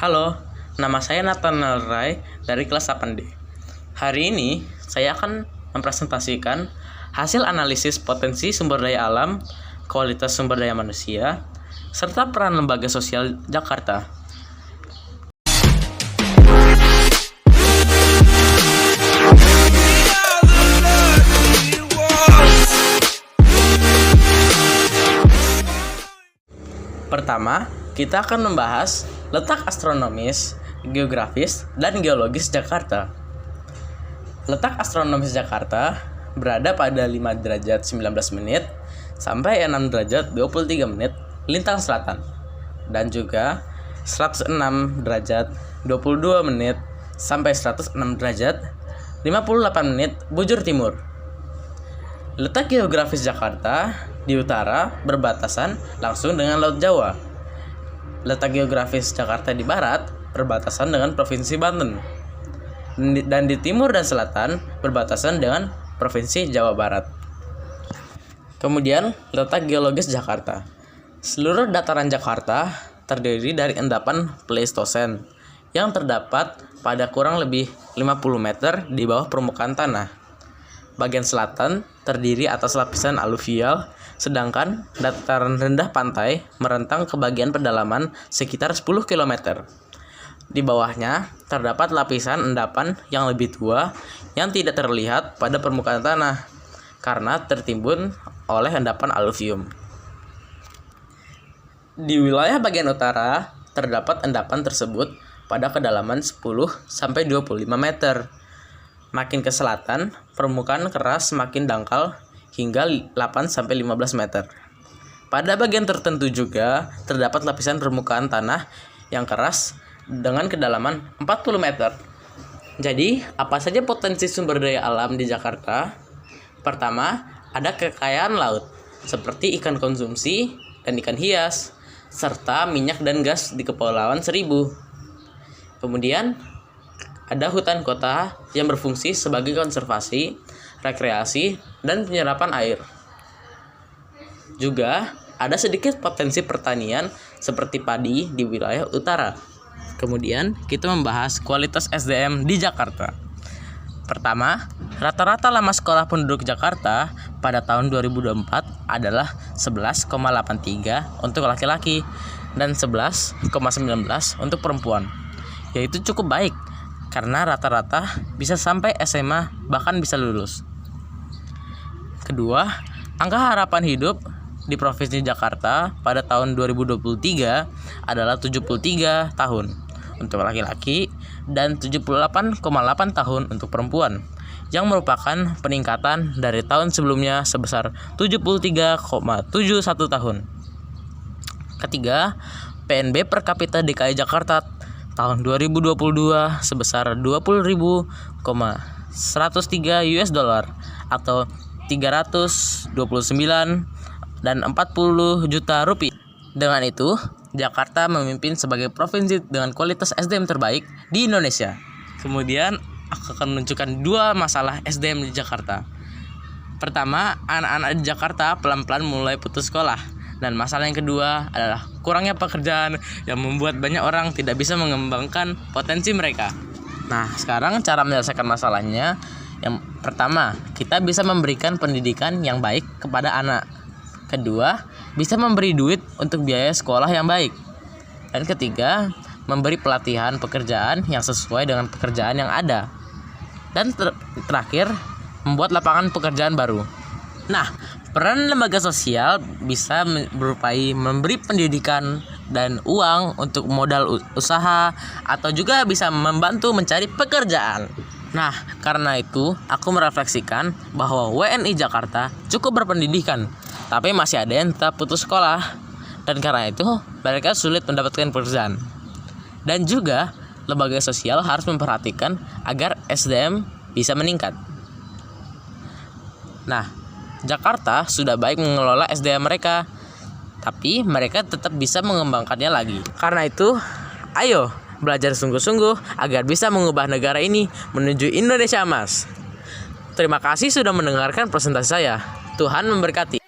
Halo, nama saya Nathanael Rai dari kelas 8D. Hari ini saya akan mempresentasikan hasil analisis potensi sumber daya alam, kualitas sumber daya manusia, serta peran lembaga sosial Jakarta. Pertama, kita akan membahas letak astronomis, geografis, dan geologis Jakarta. Letak astronomis Jakarta berada pada 5 derajat 19 menit sampai 6 derajat 23 menit lintang selatan, dan juga 106 derajat 22 menit sampai 106 derajat 58 menit bujur timur. Letak geografis Jakarta di utara berbatasan langsung dengan Laut Jawa. Letak geografis Jakarta di barat berbatasan dengan Provinsi Banten. Dan di timur dan selatan berbatasan dengan Provinsi Jawa Barat. Kemudian, letak geologis Jakarta. Seluruh dataran Jakarta terdiri dari endapan Pleistosen yang terdapat pada kurang lebih 50 meter di bawah permukaan tanah. Bagian selatan terdiri atas lapisan aluvial, sedangkan dataran rendah pantai merentang ke bagian pedalaman sekitar 10 km. Di bawahnya terdapat lapisan endapan yang lebih tua yang tidak terlihat pada permukaan tanah karena tertimbun oleh endapan aluvium. Di wilayah bagian utara terdapat endapan tersebut pada kedalaman 10-25 meter. Makin ke selatan, permukaan keras semakin dangkal hingga 8-15 meter. Pada bagian tertentu juga terdapat lapisan permukaan tanah yang keras dengan kedalaman 40 meter. Jadi, apa saja potensi sumber daya alam di Jakarta? Pertama, ada kekayaan laut, seperti ikan konsumsi dan ikan hias, serta minyak dan gas di Kepulauan Seribu. Kemudian, ada hutan kota yang berfungsi sebagai konservasi, rekreasi, dan penyerapan air. Juga ada sedikit potensi pertanian seperti padi di wilayah utara. Kemudian kita membahas kualitas SDM di Jakarta. Pertama, rata-rata lama sekolah penduduk Jakarta pada tahun 2024 adalah 11,83 untuk laki-laki dan 11,19 untuk perempuan, yaitu cukup baik karena rata-rata bisa sampai SMA bahkan bisa lulus. Kedua, angka harapan hidup di Provinsi Jakarta pada tahun 2023 adalah 73 tahun untuk laki-laki dan 78,8 tahun untuk perempuan, yang merupakan peningkatan dari tahun sebelumnya sebesar 73,71 tahun. Ketiga, PNB per kapita DKI Jakarta tahun 2022 sebesar 20.103 US dollar atau 329 dan 40 juta rupiah. Dengan itu, Jakarta memimpin sebagai provinsi dengan kualitas SDM terbaik di Indonesia. Kemudian, aku akan menunjukkan dua masalah SDM di Jakarta. Pertama, anak-anak di Jakarta pelan-pelan mulai putus sekolah. Dan masalah yang kedua adalah kurangnya pekerjaan yang membuat banyak orang tidak bisa mengembangkan potensi mereka. Nah, sekarang cara menyelesaikan masalahnya. Yang pertama, kita bisa memberikan pendidikan yang baik kepada anak. Kedua, bisa memberi duit untuk biaya sekolah yang baik. Dan ketiga, memberi pelatihan pekerjaan yang sesuai dengan pekerjaan yang ada. Dan terakhir, membuat lapangan pekerjaan baru. Nah, peran lembaga sosial bisa berupaya memberi pendidikan dan uang untuk modal usaha atau juga bisa membantu mencari pekerjaan. Nah, karena itu aku merefleksikan bahwa WNI Jakarta cukup berpendidikan, tapi masih ada yang tetap putus sekolah. Dan karena itu mereka sulit mendapatkan pekerjaan. Dan juga lembaga sosial harus memperhatikan agar SDM bisa meningkat. Nah, Jakarta sudah baik mengelola SDM mereka, tapi mereka tetap bisa mengembangkannya lagi. Karena itu, ayo belajar sungguh-sungguh agar bisa mengubah negara ini menuju Indonesia Emas. Terima kasih sudah mendengarkan presentasi saya. Tuhan memberkati.